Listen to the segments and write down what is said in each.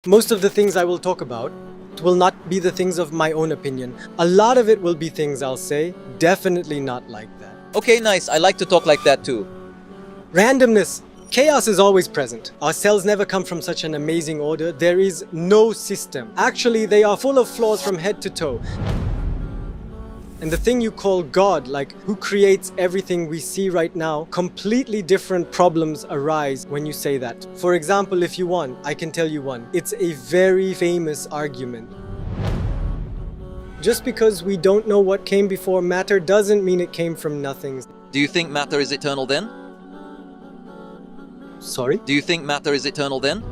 Most of the things I will talk about will not be the things of my own opinion. A lot of it will be things I'll say, definitely not like that. Okay, nice. I like to talk like that too. Randomness. Chaos is always present. Our cells never come from such an amazing order. There is no system. Actually, they are full of flaws from head to toe. And the thing you call God, like who creates everything we see right now, completely different problems arise when you say that. For example, if you want, I can tell you one. It's a very famous argument. Just because we don't know what came before matter doesn't mean it came from nothing. Do you think matter is eternal then? Sorry? Do you think matter is eternal then?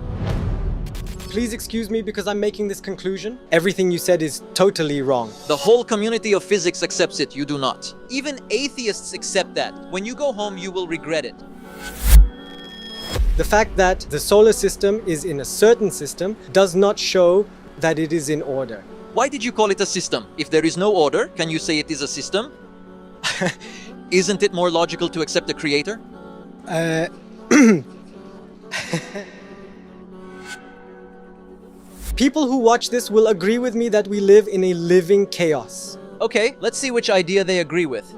Please excuse me because I'm making this conclusion. Everything you said is totally wrong. The whole community of physics accepts it, you do not. Even atheists accept that. When you go home, you will regret it. The fact that the solar system is in a certain system does not show that it is in order. Why did you call it a system? If there is no order, can you say it is a system? Isn't it more logical to accept a creator? People who watch this will agree with me that we live in a living chaos. Okay, let's see which idea they agree with.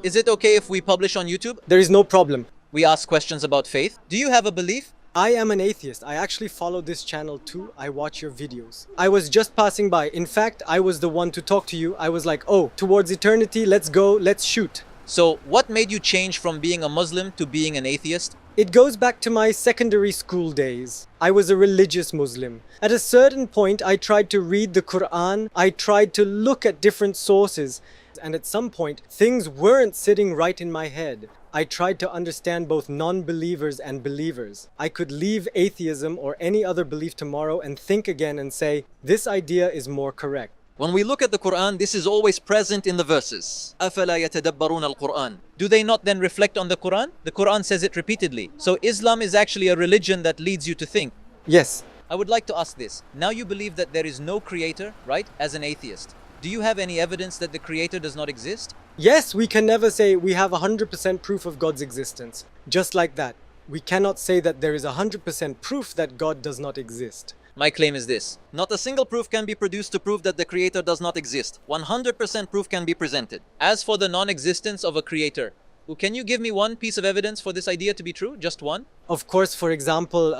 Is it okay if we publish on YouTube? There is no problem. We ask questions about faith. Do you have a belief? I am an atheist. I actually follow this channel too. I watch your videos. I was just passing by. In fact, I was the one to talk to you. I was like, oh, towards eternity, let's go, let's shoot. So, what made you change from being a Muslim to being an atheist? It goes back to my secondary school days. I was a religious Muslim. At a certain point, I tried to read the Qur'an. I tried to look at different sources. And at some point, things weren't sitting right in my head. I tried to understand both non-believers and believers. I could leave atheism or any other belief tomorrow and think again and say, this idea is more correct. When we look at the Qur'an, this is always present in the verses. أَفَلَا يَتَدَبَّرُونَ الْقُرْآنَ. Do they not then reflect on the Qur'an? The Qur'an says it repeatedly. So Islam is actually a religion that leads you to think. Yes. I would like to ask this. Now you believe that there is no creator, right? As an atheist. Do you have any evidence that the creator does not exist? Yes, we can never say we have 100% proof of God's existence. Just like that. We cannot say that there is 100% proof that God does not exist. My claim is this. Not a single proof can be produced to prove that the creator does not exist. 100% proof can be presented. As for the non-existence of a creator, can you give me one piece of evidence for this idea to be true? Just one? Of course, for example,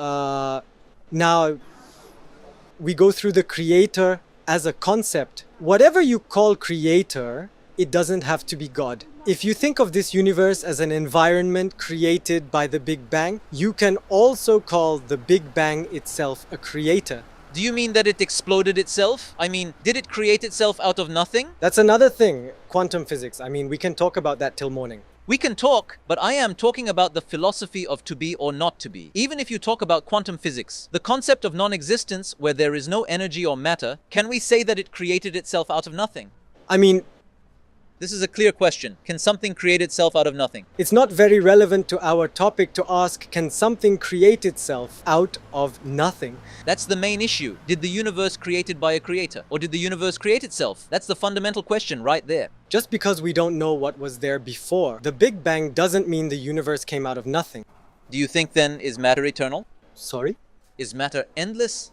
now we go through the creator as a concept. Whatever you call creator, it doesn't have to be God. If you think of this universe as an environment created by the Big Bang, you can also call the Big Bang itself a creator. Do you mean that it exploded itself? I mean, did it create itself out of nothing? That's another thing, quantum physics. I mean, we can talk about that till morning. We can talk, but I am talking about the philosophy of to be or not to be. Even if you talk about quantum physics, the concept of non-existence where there is no energy or matter, can we say that it created itself out of nothing? I mean, this is a clear question. Can something create itself out of nothing? It's not very relevant to our topic to ask, can something create itself out of nothing? That's the main issue. Did the universe created by a creator? Or did the universe create itself? That's the fundamental question right there. Just because we don't know what was there before, the Big Bang doesn't mean the universe came out of nothing. Do you think then, is matter eternal? Sorry? Is matter endless?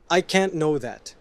I can't know that.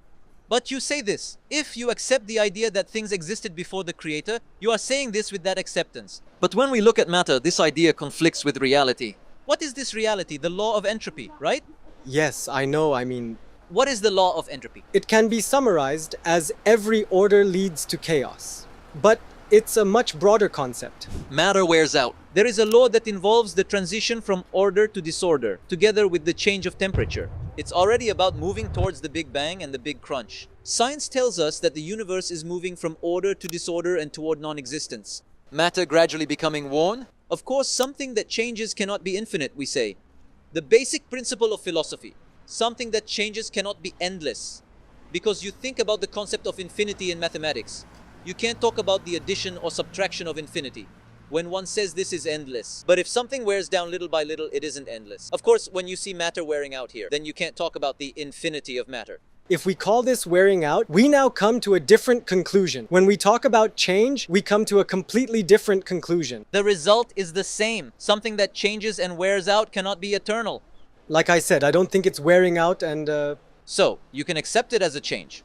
But you say this. If you accept the idea that things existed before the creator, you are saying this with that acceptance. But when we look at matter, this idea conflicts with reality. What is this reality? The law of entropy, right? Yes, I know, I mean... What is the law of entropy? It can be summarized as every order leads to chaos. But it's a much broader concept. Matter wears out. There is a law that involves the transition from order to disorder, together with the change of temperature. It's already about moving towards the Big Bang and the Big Crunch. Science tells us that the universe is moving from order to disorder and toward non-existence. Matter gradually becoming worn? Of course, something that changes cannot be infinite, we say. The basic principle of philosophy. Something that changes cannot be endless. Because you think about the concept of infinity in mathematics. You can't talk about the addition or subtraction of infinity when one says this is endless. But if something wears down little by little, it isn't endless. Of course, when you see matter wearing out here, then you can't talk about the infinity of matter. If we call this wearing out, we now come to a different conclusion. When we talk about change, we come to a completely different conclusion. The result is the same. Something that changes and wears out cannot be eternal. Like I said, I don't think it's wearing out and So, you can accept it as a change.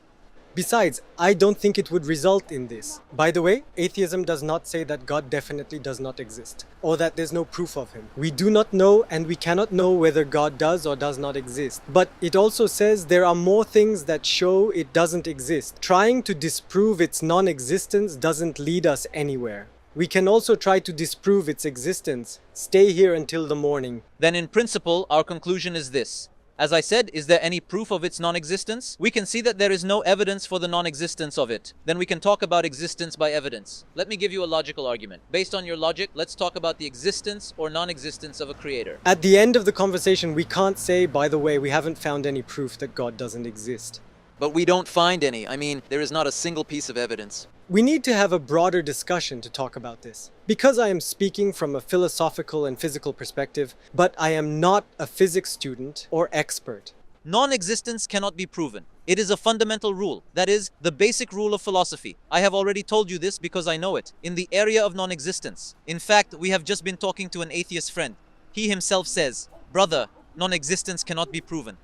besides, I don't think it would result in this. By the way, atheism does not say that God definitely does not exist, or that there's no proof of him. We do not know and we cannot know whether God does or does not exist. But it also says there are more things that show it doesn't exist. Trying to disprove its non-existence doesn't lead us anywhere. We can also try to disprove its existence. Stay here until the morning. Then in principle, our conclusion is this. As I said, is there any proof of its non-existence? We can see that there is no evidence for the non-existence of it. Then we can talk about existence by evidence. Let me give you a logical argument. Based on your logic, let's talk about the existence or non-existence of a creator. At the end of the conversation, we can't say, by the way, we haven't found any proof that God doesn't exist. But we don't find any. I mean, there is not a single piece of evidence. We need to have a broader discussion to talk about this. Because I am speaking from a philosophical and physical perspective, but I am not a physics student or expert. Non-existence cannot be proven. It is a fundamental rule. That is, the basic rule of philosophy. I have already told you this because I know it. In the area of non-existence. In fact, we have just been talking to an atheist friend. He himself says, "Brother, non-existence cannot be proven."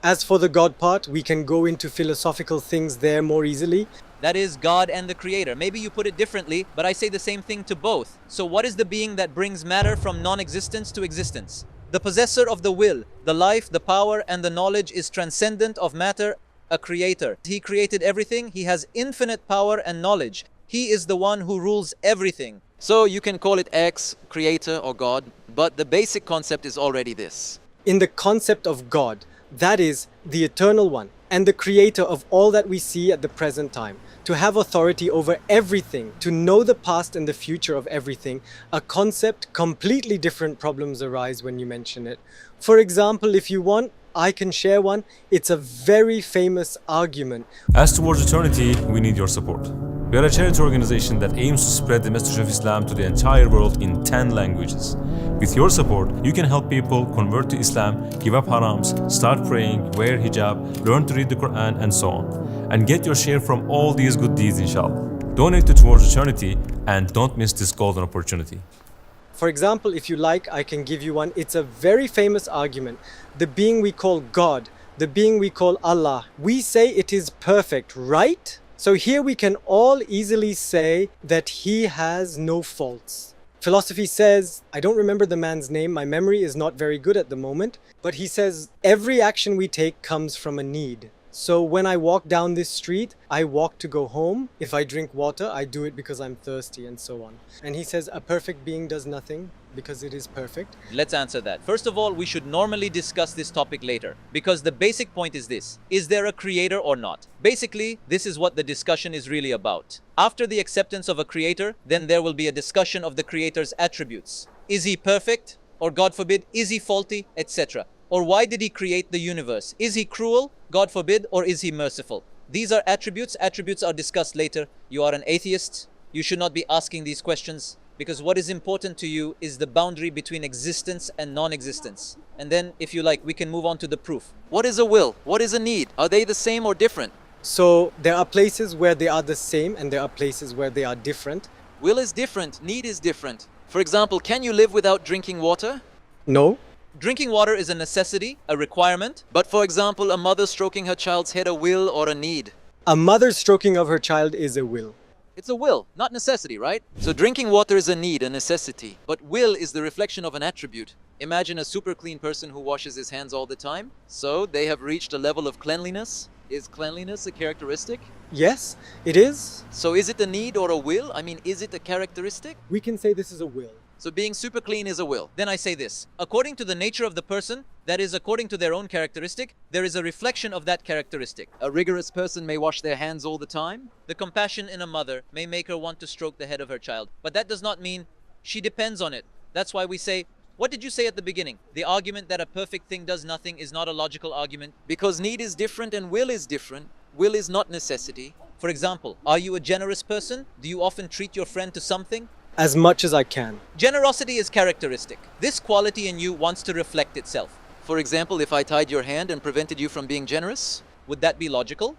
As for the God part, we can go into philosophical things there more easily. That is God and the Creator. Maybe you put it differently, but I say the same thing to both. So what is the being that brings matter from non-existence to existence? The possessor of the will, the life, the power, and the knowledge is transcendent of matter, a creator. He created everything. He has infinite power and knowledge. He is the one who rules everything. So you can call it X, creator or God, but the basic concept is already this. In the concept of God, that is, the eternal one, and the creator of all that we see at the present time, to have authority over everything, to know the past and the future of everything, a concept completely different problems arise when you mention it. For example, if you want, I can share one. It's a very famous argument. As towards eternity, we need your support. We are a charity organization that aims to spread the message of Islam to the entire world in 10 languages. With your support, you can help people convert to Islam, give up harams, start praying, wear hijab, learn to read the Qur'an, and so on. And get your share from all these good deeds, inshallah. Donate to Towards Eternity and don't miss this golden opportunity. For example, if you like, I can give you one. It's a very famous argument. The being we call God, the being we call Allah, we say it is perfect, right? So here we can all easily say that he has no faults. Philosophy says, I don't remember the man's name, my memory is not very good at the moment, but he says every action we take comes from a need. So when I walk down this street, I walk to go home. If I drink water, I do it because I'm thirsty and so on. And he says a perfect being does nothing because it is perfect. Let's answer that. First of all, we should normally discuss this topic later because the basic point is this. Is there a creator or not? Basically, this is what the discussion is really about. After the acceptance of a creator, then there will be a discussion of the creator's attributes. Is he perfect? Or God forbid, is he faulty? Etc. Or why did he create the universe? Is he cruel? God forbid, or is he merciful? These are attributes. Attributes are discussed later. You are an atheist. You should not be asking these questions because what is important to you is the boundary between existence and non-existence. And then, if you like, we can move on to the proof. What is a will? What is a need? Are they the same or different? So there are places where they are the same and there are places where they are different. Will is different. Need is different. For example, can you live without drinking water? No. Drinking water is a necessity, a requirement. But for example, a mother stroking her child's head, a will or a need? A mother's stroking of her child is a will. It's a will, not necessity, right? So drinking water is a need, a necessity. But will is the reflection of an attribute. Imagine a super clean person who washes his hands all the time. So they have reached a level of cleanliness. Is cleanliness a characteristic? Yes, it is. So is it a need or a will? I mean, is it a characteristic? We can say this is a will. So being super clean is a will. Then I say this. According to the nature of the person, that is according to their own characteristic, there is a reflection of that characteristic. A rigorous person may wash their hands all the time. The compassion in a mother may make her want to stroke the head of her child. But that does not mean she depends on it. That's why we say, what did you say at the beginning? The argument that a perfect thing does nothing is not a logical argument. Because need is different and will is different. Will is not necessity. For example, are you a generous person? Do you often treat your friend to something? As much as I can. Generosity is characteristic. This quality in you wants to reflect itself. For example, if I tied your hand and prevented you from being generous? Would that be logical?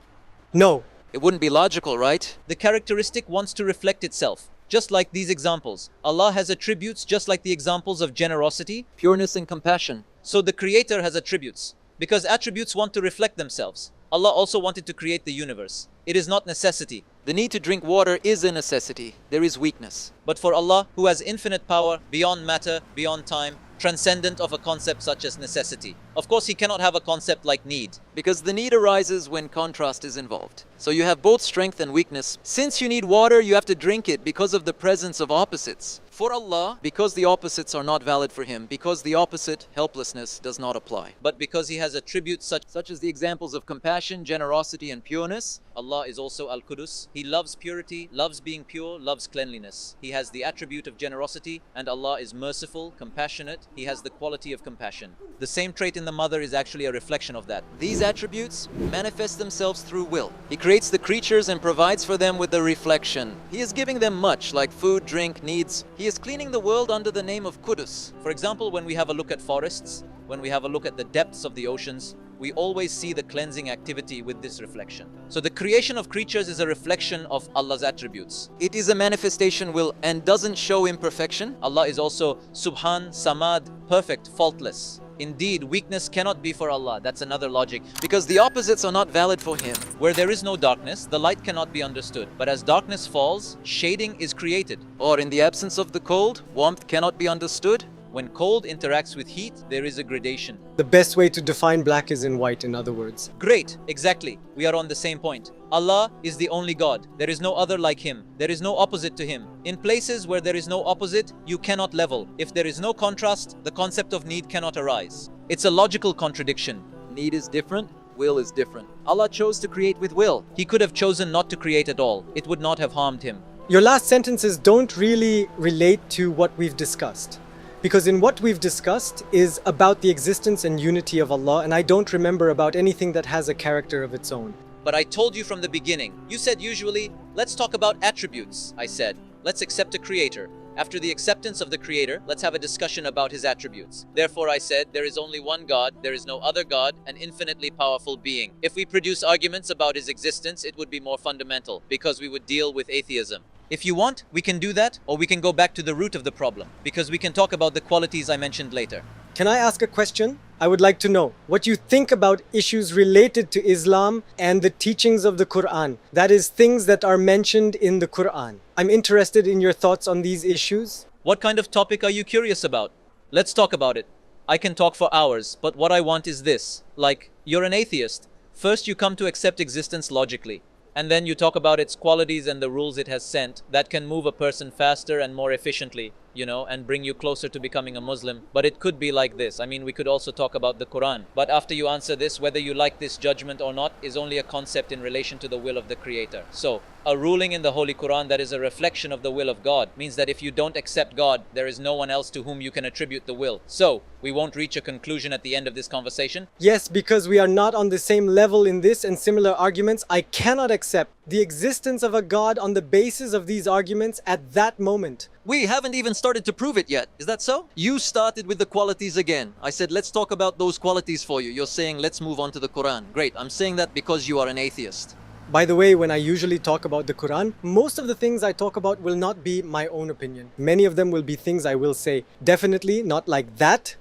No. It wouldn't be logical, right? The characteristic wants to reflect itself. Just like these examples. Allah has attributes just like the examples of generosity, Pureness and compassion. so the Creator has attributes. Because attributes want to reflect themselves. Allah also wanted to create the universe. It is not necessity. The need to drink water is a necessity. There is weakness. But for Allah, who has infinite power, beyond matter, beyond time, transcendent of a concept such as necessity. Of course, He cannot have a concept like need. Because the need arises when contrast is involved. So you have both strength and weakness. Since you need water, you have to drink it because of the presence of opposites. For Allah, because the opposites are not valid for Him, because the opposite, helplessness, does not apply. But because He has attributes Such as the examples of compassion, generosity, and pureness. Allah is also Al-Qudus. He loves purity, loves being pure, loves cleanliness. He has the attribute of generosity, and Allah is merciful, compassionate. He has the quality of compassion. The same trait in the mother is actually a reflection of that. These attributes manifest themselves through will. He creates the creatures and provides for them with the reflection. He is giving them much, like food, drink, needs. He is cleaning the world under the name of Qudus. For example, when we have a look at forests, when we have a look at the depths of the oceans, we always see the cleansing activity with this reflection. So the creation of creatures is a reflection of Allah's attributes. It is a manifestation will and doesn't show imperfection. Allah is also Subhan, Samad, perfect, faultless. Indeed, weakness cannot be for Allah. That's another logic. Because the opposites are not valid for Him. Where there is no darkness, the light cannot be understood. But as darkness falls, shading is created. Or in the absence of the cold, warmth cannot be understood. When cold interacts with heat, there is a gradation. The best way to define black is in white, in other words. Great, exactly. We are on the same point. Allah is the only God. There is no other like Him. There is no opposite to Him. In places where there is no opposite, you cannot level. If there is no contrast, the concept of need cannot arise. It's a logical contradiction. Need is different, will is different. Allah chose to create with will. He could have chosen not to create at all. It would not have harmed Him. Your last sentences don't really relate to what we've discussed. Because in what we've discussed is about the existence and unity of Allah, and I don't remember about anything that has a character of its own. But I told you from the beginning. You said usually, let's talk about attributes. I said, let's accept a creator. After the acceptance of the creator, let's have a discussion about his attributes. Therefore I said, there is only one God, there is no other God, an infinitely powerful being. If we produce arguments about his existence, it would be more fundamental, because we would deal with atheism. If you want, we can do that, or we can go back to the root of the problem, because we can talk about the qualities I mentioned later. Can I ask a question? I would like to know what you think about issues related to Islam and the teachings of the Qur'an. That is, things that are mentioned in the Qur'an. I'm interested in your thoughts on these issues. What kind of topic are you curious about? Let's talk about it. I can talk for hours, but what I want is this. Like, you're an atheist. First you come to accept existence logically. And then you talk about its qualities and the rules it has sent that can move a person faster and more efficiently, and bring you closer to becoming a Muslim. But it could be like this. I mean, we could also talk about the Quran. But after you answer this, whether you like this judgment or not is only a concept in relation to the will of the Creator. So, a ruling in the Holy Quran that is a reflection of the will of God means that if you don't accept God, there is no one else to whom you can attribute the will. So, we won't reach a conclusion at the end of this conversation. Yes, because we are not on the same level in this and similar arguments. I cannot accept the existence of a God on the basis of these arguments at that moment. We haven't even started to prove it yet. Is that so? You started with the qualities again. I said, let's talk about those qualities for you. You're saying, let's move on to the Quran. Great. I'm saying that because you are an atheist. By the way, when I usually talk about the Quran, most of the things I talk about will not be my own opinion. Many of them will be things I will say. Definitely not like that.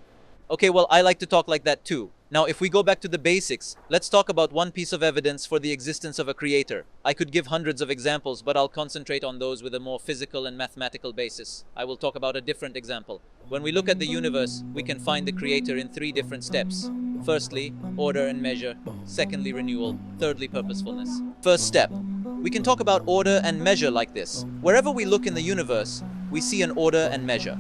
Okay, well, I like to talk like that too. Now, if we go back to the basics, let's talk about one piece of evidence for the existence of a creator. I could give hundreds of examples, but I'll concentrate on those with a more physical and mathematical basis. I will talk about a different example. When we look at the universe, we can find the creator in 3 different steps. Firstly, order and measure. Secondly, renewal. Thirdly, purposefulness. First step. We can talk about order and measure like this. Wherever we look in the universe, we see an order and measure.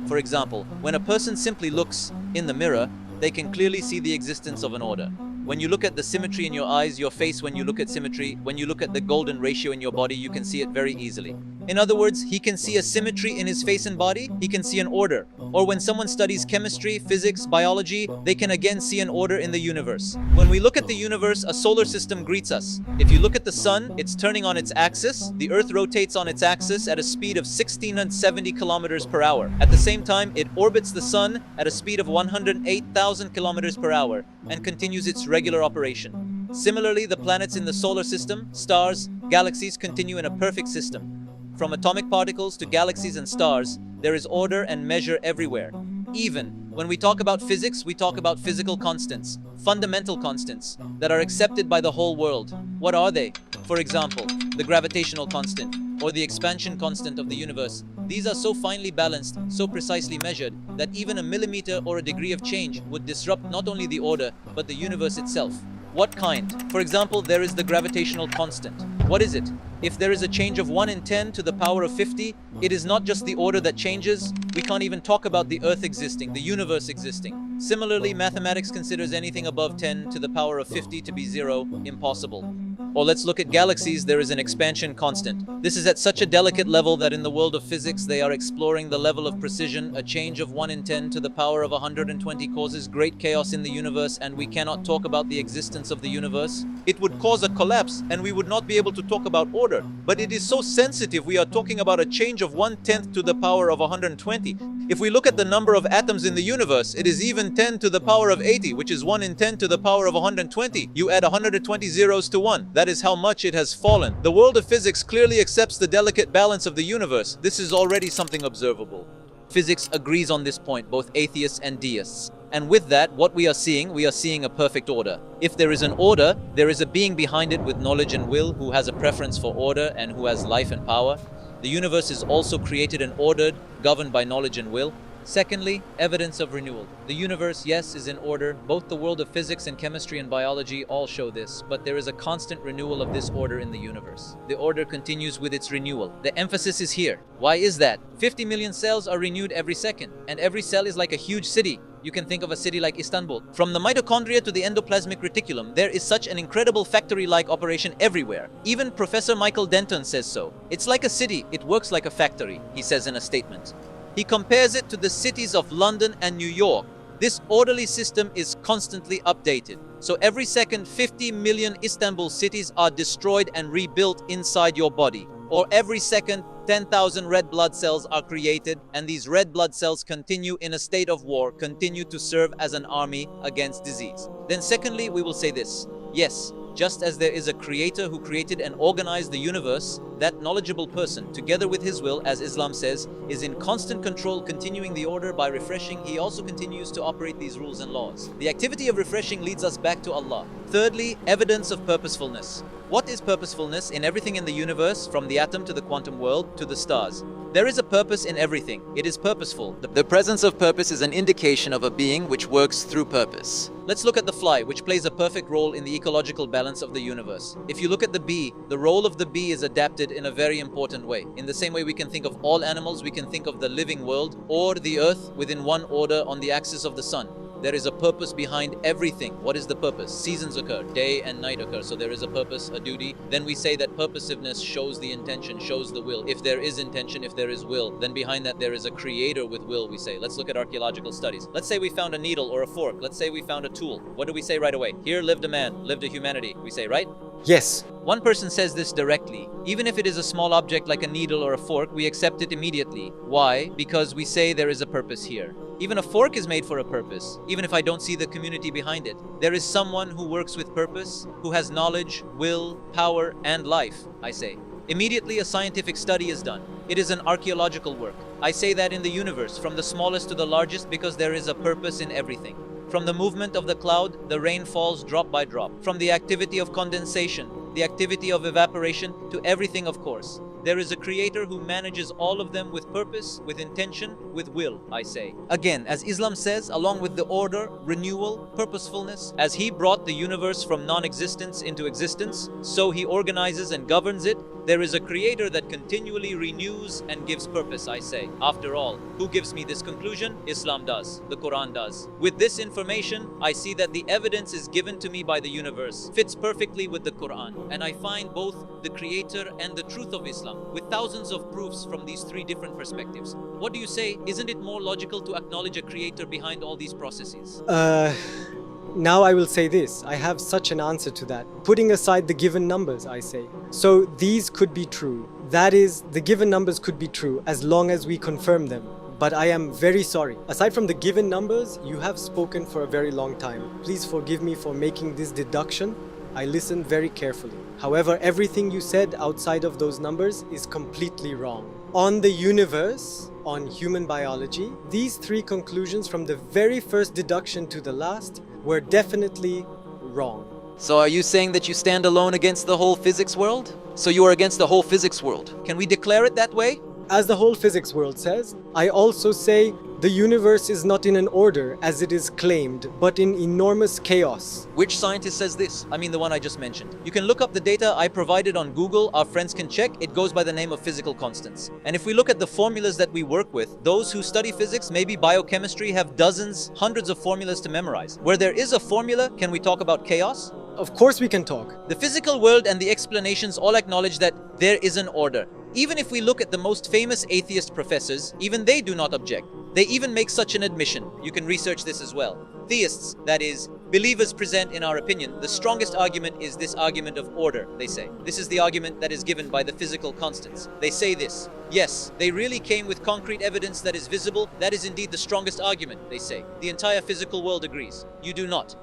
For example, when a person simply looks in the mirror, they can clearly see the existence of an order. When you look at the symmetry in your eyes, your face, when you look at symmetry, when you look at the golden ratio in your body, you can see it very easily. In other words, he can see a symmetry in his face and body, he can see an order. Or when someone studies chemistry, physics, biology, they can again see an order in the universe. When we look at the universe, a solar system greets us. If you look at the sun, it's turning on its axis. The earth rotates on its axis at a speed of 1670 kilometers per hour. At the same time, it orbits the sun at a speed of 108,000 kilometers per hour and continues its regular operation. Similarly, the planets in the solar system, stars, galaxies continue in a perfect system. From atomic particles to galaxies and stars, there is order and measure everywhere. Even when we talk about physics, we talk about physical constants, fundamental constants that are accepted by the whole world. What are they? For example, the gravitational constant or the expansion constant of the universe. These are so finely balanced, so precisely measured, that even a millimeter or a degree of change would disrupt not only the order, but the universe itself. What kind? For example, there is the gravitational constant. What is it? If there is a change of 1 in 10 to the power of 50, it is not just the order that changes. We can't even talk about the earth existing, the universe existing. Similarly, mathematics considers anything above 10 to the power of 50 to be 0, impossible. Or let's look at galaxies. There is an expansion constant. This is at such a delicate level that in the world of physics they are exploring the level of precision. A change of 1 in 10 to the power of 120 causes great chaos in the universe, and we cannot talk about the existence of the universe. It would cause a collapse and we would not be able to talk about order. But it is so sensitive. We are talking about a change of 1/10 to the power of 120. If we look at the number of atoms in the universe, it is even 10 to the power of 80, which is 1 in 10 to the power of 120. You add 120 zeros to 1. That is how much it has fallen. The world of physics clearly accepts the delicate balance of the universe. This is already something observable. Physics agrees on this point, both atheists and deists. And with that, what we are seeing a perfect order. If there is an order, there is a being behind it with knowledge and will who has a preference for order and who has life and power. The universe is also created and ordered, governed by knowledge and will. Secondly, evidence of renewal. The universe, yes, is in order. Both the world of physics and chemistry and biology all show this, but there is a constant renewal of this order in the universe. The order continues with its renewal. The emphasis is here. Why is that? 50 million cells are renewed every second, and every cell is like a huge city. You can think of a city like Istanbul. From the mitochondria to the endoplasmic reticulum, there is such an incredible factory-like operation everywhere. Even Professor Michael Denton says so. It's like a city, it works like a factory, he says in a statement. He compares it to the cities of London and New York. This orderly system is constantly updated. So every second, 50 million Istanbul cities are destroyed and rebuilt inside your body. Or every second, 10,000 red blood cells are created, and these red blood cells continue in a state of war, continue to serve as an army against disease. Then secondly, we will say this. Yes, just as there is a creator who created and organized the universe, that knowledgeable person, together with his will, as Islam says, is in constant control, continuing the order by refreshing. He also continues to operate these rules and laws. The activity of refreshing leads us back to Allah. Thirdly, evidence of purposefulness. What is purposefulness in everything in the universe, from the atom to the quantum world to the stars? There is a purpose in everything. It is purposeful. The presence of purpose is an indication of a being which works through purpose. Let's look at the fly, which plays a perfect role in the ecological balance of the universe. If you look at the bee, the role of the bee is adapted in a very important way. In the same way we can think of all animals, we can think of the living world or the earth within one order on the axis of the sun. There is a purpose behind everything. What is the purpose? Seasons occur, day and night occur, so there is a purpose, a duty. Then we say that purposiveness shows the intention, shows the will. If there is intention, if there is will, then behind that there is a creator with will, we say. Let's look at archaeological studies. Let's say we found a needle or a fork. Let's say we found a tool. What do we say right away? Here lived a man, lived a humanity, we say, right? Yes. One person says this directly. Even if it is a small object like a needle or a fork, we accept it immediately. Why? Because we say there is a purpose here. Even a fork is made for a purpose, even if I don't see the community behind it. There is someone who works with purpose, who has knowledge, will, power, and life, I say. Immediately a scientific study is done. It is an archaeological work. I say that in the universe, from the smallest to the largest, because there is a purpose in everything. From the movement of the cloud, the rain falls drop by drop. From the activity of condensation, the activity of evaporation, to everything, of course. There is a creator who manages all of them with purpose, with intention, with will, I say. Again, as Islam says, along with the order, renewal, purposefulness, as he brought the universe from non-existence into existence, so he organizes and governs it. There is a creator that continually renews and gives purpose, I say. After all, who gives me this conclusion? Islam does. The Qur'an does. With this information, I see that the evidence is given to me by the universe fits perfectly with the Qur'an. And I find both the creator and the truth of Islam, with thousands of proofs from these three different perspectives. What do you say? Isn't it more logical to acknowledge a creator behind all these processes? Now I will say this. I have such an answer to that. Putting aside the given numbers, I say. So these could be true. That is, the given numbers could be true as long as we confirm them. But I am very sorry. Aside from the given numbers, you have spoken for a very long time. Please forgive me for making this deduction. I listened very carefully. However, everything you said outside of those numbers is completely wrong. On the universe, on human biology, these three conclusions from the very first deduction to the last were definitely wrong. So are you saying that you stand alone against the whole physics world? So you are against the whole physics world. Can we declare it that way? As the whole physics world says, I also say the universe is not in an order as it is claimed, but in enormous chaos. Which scientist says this? I mean the one I just mentioned. You can look up the data I provided on Google, our friends can check. It goes by the name of physical constants. And if we look at the formulas that we work with, those who study physics, maybe biochemistry, have dozens, hundreds of formulas to memorize. Where there is a formula, can we talk about chaos? Of course we can talk. The physical world and the explanations all acknowledge that there is an order. Even if we look at the most famous atheist professors, even they do not object. They even make such an admission. You can research this as well. Theists, that is, believers, present, in our opinion, the strongest argument is this argument of order, they say. This is the argument that is given by the physical constants. They say this. Yes, they really came with concrete evidence that is visible. That is indeed the strongest argument, they say. The entire physical world agrees. You do not.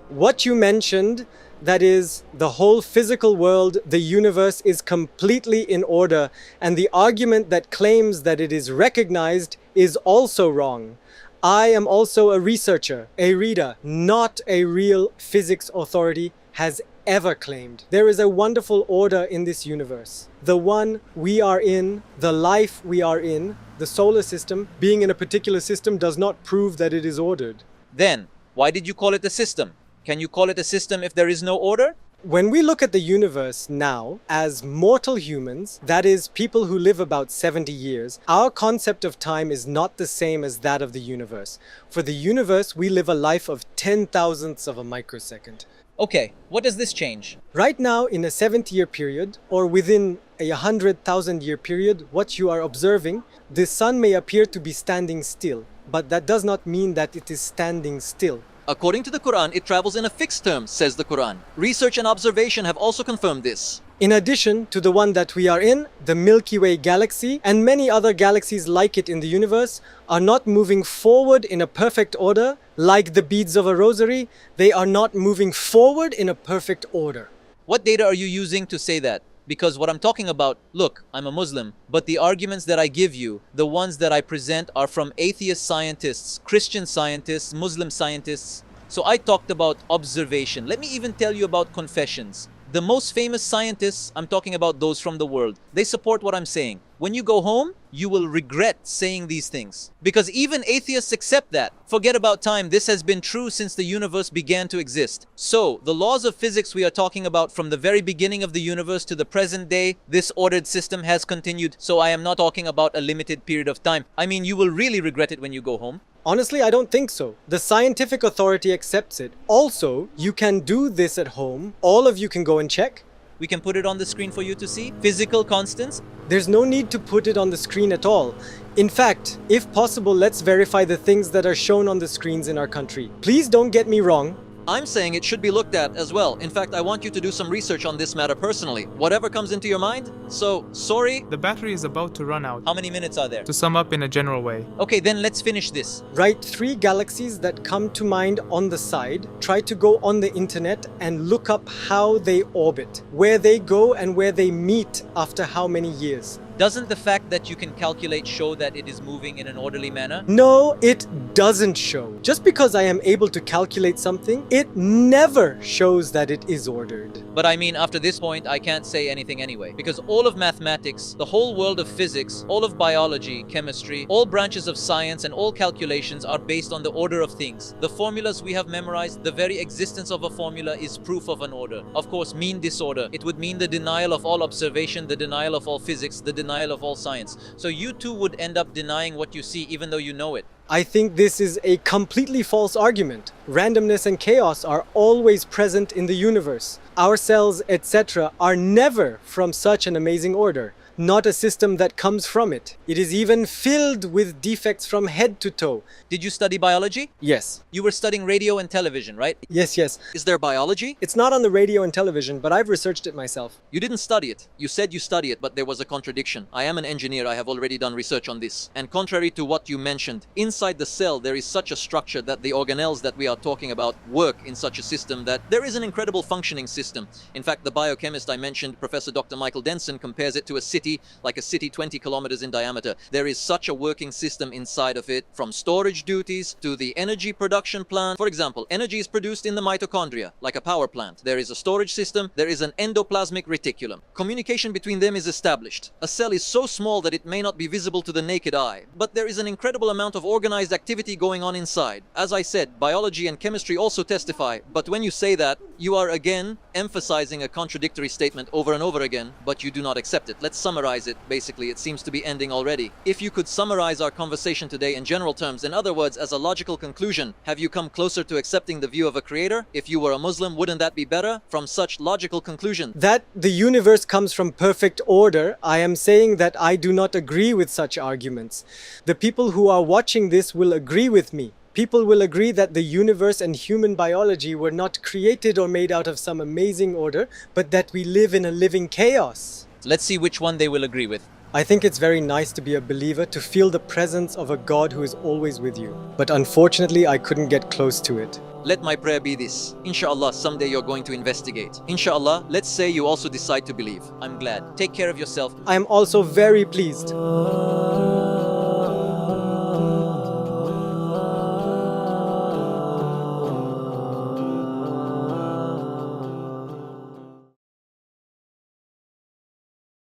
What you mentioned, that is, the whole physical world, the universe is completely in order, and the argument that claims that it is recognized is also wrong. I am also a researcher, a reader, not a real physics authority has ever claimed. There is a wonderful order in this universe. The one we are in, the life we are in, the solar system, being in a particular system does not prove that it is ordered. Then, why did you call it a system? Can you call it a system if there is no order? When we look at the universe now as mortal humans, that is, people who live about 70 years, our concept of time is not the same as that of the universe. For the universe, we live a life of 10,000ths of a microsecond. Okay, what does this change? Right now, in a 70-year period, or within a 100,000-year period, what you are observing, the sun may appear to be standing still, but that does not mean that it is standing still. According to the Qur'an, it travels in a fixed term, says the Qur'an. Research and observation have also confirmed this. In addition to the one that we are in, the Milky Way galaxy, and many other galaxies like it in the universe, are not moving forward in a perfect order, like the beads of a rosary. They are not moving forward in a perfect order. What data are you using to say that? Because what I'm talking about, look, I'm a Muslim, but the arguments that I give you, the ones that I present, are from atheist scientists, Christian scientists, Muslim scientists. So I talked about observation. Let me even tell you about confessions. The most famous scientists, I'm talking about those from the world, they support what I'm saying. When you go home, you will regret saying these things. Because even atheists accept that. Forget about time, this has been true since the universe began to exist. So, the laws of physics we are talking about from the very beginning of the universe to the present day, this ordered system has continued. So I am not talking about a limited period of time. I mean, you will really regret it when you go home. Honestly, I don't think so. The scientific authority accepts it. Also, you can do this at home. All of you can go and check. We can put it on the screen for you to see. Physical constants. There's no need to put it on the screen at all. In fact, if possible, let's verify the things that are shown on the screens in our country. Please don't get me wrong. I'm saying it should be looked at as well. In fact, I want you to do some research on this matter personally. Whatever comes into your mind. So, sorry. The battery is about to run out. How many minutes are there? To sum up in a general way. Okay, then let's finish this. Write 3 galaxies that come to mind on the side. Try to go on the internet and look up how they orbit, where they go and where they meet after how many years. Doesn't the fact that you can calculate show that it is moving in an orderly manner? No, it doesn't show. Just because I am able to calculate something, it never shows that it is ordered. But I mean, after this point, I can't say anything anyway. Because all of mathematics, the whole world of physics, all of biology, chemistry, all branches of science and all calculations are based on the order of things. The formulas we have memorized, the very existence of a formula is proof of an order. Of course, mean disorder. It would mean the denial of all observation, the denial of all physics, the denial of all science. So you too would end up denying what you see even though you know it. I think this is a completely false argument. Randomness and chaos are always present in the universe. Our cells, etc., are never from such an amazing order. not a system that comes from it. It is even filled with defects from head to toe. Did you study biology? Yes. You were studying radio and television, right? Yes, yes. Is there biology? It's not on the radio and television, but I've researched it myself. You didn't study it. You said you study it, but there was a contradiction. I am an engineer. I have already done research on this. And contrary to what you mentioned, inside the cell there is such a structure that the organelles that we are talking about work in such a system that there is an incredible functioning system. In fact, the biochemist I mentioned, Professor Dr. Michael Denson, compares it to a city, like a city 20 kilometers in diameter. There is such a working system inside of it, from storage duties to the energy production plant. For example, energy is produced in the mitochondria, like a power plant. There is a storage system, there is an endoplasmic reticulum. Communication between them is established. A cell is so small that it may not be visible to the naked eye, but there is an incredible amount of organized activity going on inside. As I said, biology and chemistry also testify, but when you say that, you are again emphasizing a contradictory statement over and over again, but you do not accept it. Let's summarize it. Basically, it seems to be ending already. If you could summarize our conversation today in general terms, in other words, as a logical conclusion, have you come closer to accepting the view of a creator? If you were a Muslim, wouldn't that be better? From such logical conclusion. That the universe comes from perfect order, I am saying that I do not agree with such arguments. The people who are watching this will agree with me. People will agree that the universe and human biology were not created or made out of some amazing order, but that we live in a living chaos. Let's see which one they will agree with. I think it's very nice to be a believer, to feel the presence of a God who is always with you. But unfortunately, I couldn't get close to it. Let my prayer be this. Inshallah, someday you're going to investigate. Inshallah, let's say you also decide to believe. I'm glad. Take care of yourself. I am also very pleased.